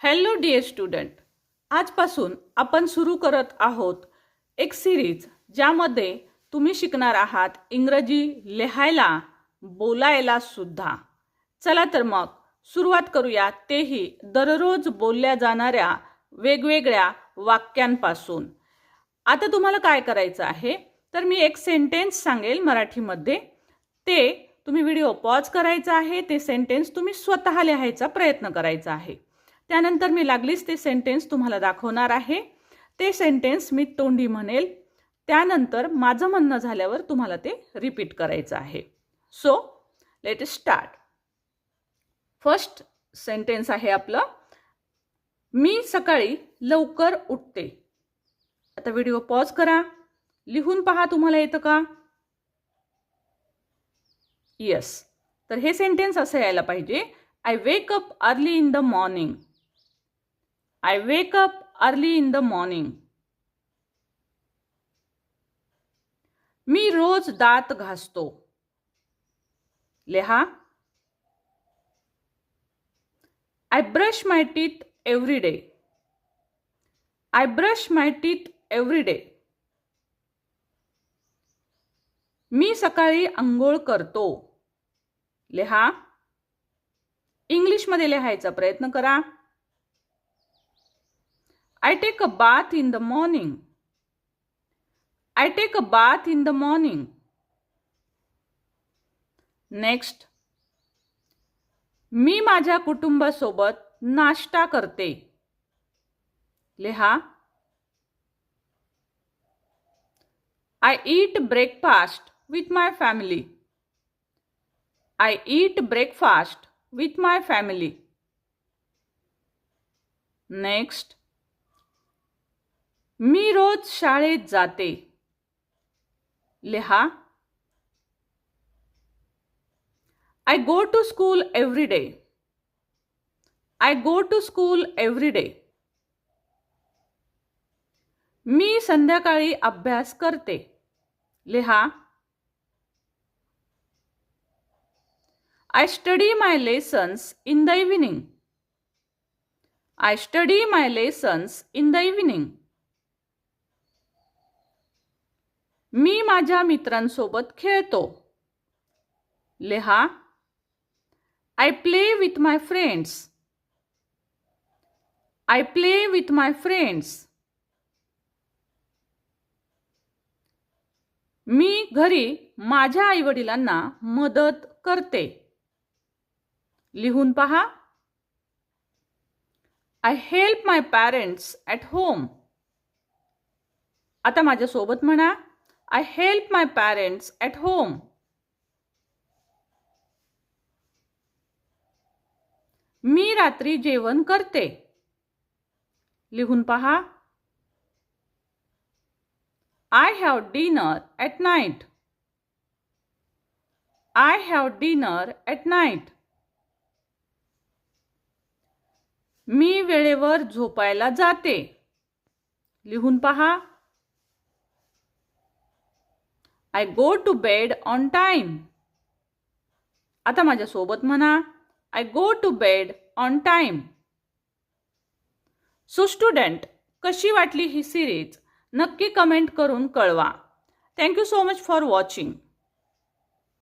Hello dear student, आजपासून आपण सुरू करत आहोत एक सिरीज ज्यामध्ये तुम्ही शिकणार आहात इंग्रजी लिहायला, बोलायला सुद्धा. चला तर मग सुरुवात करूया, तेही दररोज बोलल्या जाणाऱ्या वेगवेगळ्या वाक्यांपासून. आता तुम्हाला काय करायचं आहे, तर मी एक सेंटेन्स सांगेल मराठीमध्ये. ते तुम्ही व्हिडिओ पॉज करायचा आहे, ते सेंटेन्स तुम्ही स्वतः लिहायचा प्रयत्न करायचा आहे. त्यानंतर मी लागलीच ते सेंटेन्स तुम्हाला दाखवणार आहे. ते सेंटेन्स मी तोंडी म्हणेल, त्यानंतर माझं म्हणणं झाल्यावर तुम्हाला ते रिपीट करायचं आहे. So let us start. First sentence आहे आपलं, मी सकाळी लवकर उठते. आता व्हिडिओ पॉज करा, लिहून पहा तुम्हाला येतं का. येस, तर हे सेंटेन्स असं यायला पाहिजे, I wake up early in the morning. I wake up early in the morning. मी रोज दात घासतो. लिहा, I brush my teeth every day. I brush my teeth every day. मी सकाळी अंघोळ करतो. लिहा, इंग्लिशमध्ये लिहायचा प्रयत्न करा. I take a bath in the morning. I take a bath in the morning. Next. मी माझ्या कुटुंबासोबत नाश्ता करते. लिहा, I eat breakfast with my family. I eat breakfast with my family. Next. मी रोज शाळेत जाते. लिहा, I go to school every day. I go to school every day. मी संध्याकाळी अभ्यास करते. लिहा, I study my lessons in the evening. I study my lessons in the evening. मी माझ्या मित्रांसोबत खेळतो. लिहा, I play with my friends. I play with my friends. मी घरी माझ्या आईवडिलांना मदत करते. लिहून पहा, I help my parents at home. आता माझ्या सोबत म्हणा, I help my parents at home. मी रात्री जेवण करते. लिहून पहा, I have dinner at night. I have dinner at night. मी वेळेवर झोपायला जाते. लिहून पहा, I go to bed on time. आता माझ्या सोबत म्हणा, I go to bed on time. So student, कशी वाटली ही सिरीज नक्की कमेंट करून कळवा. Thank you so much for watching.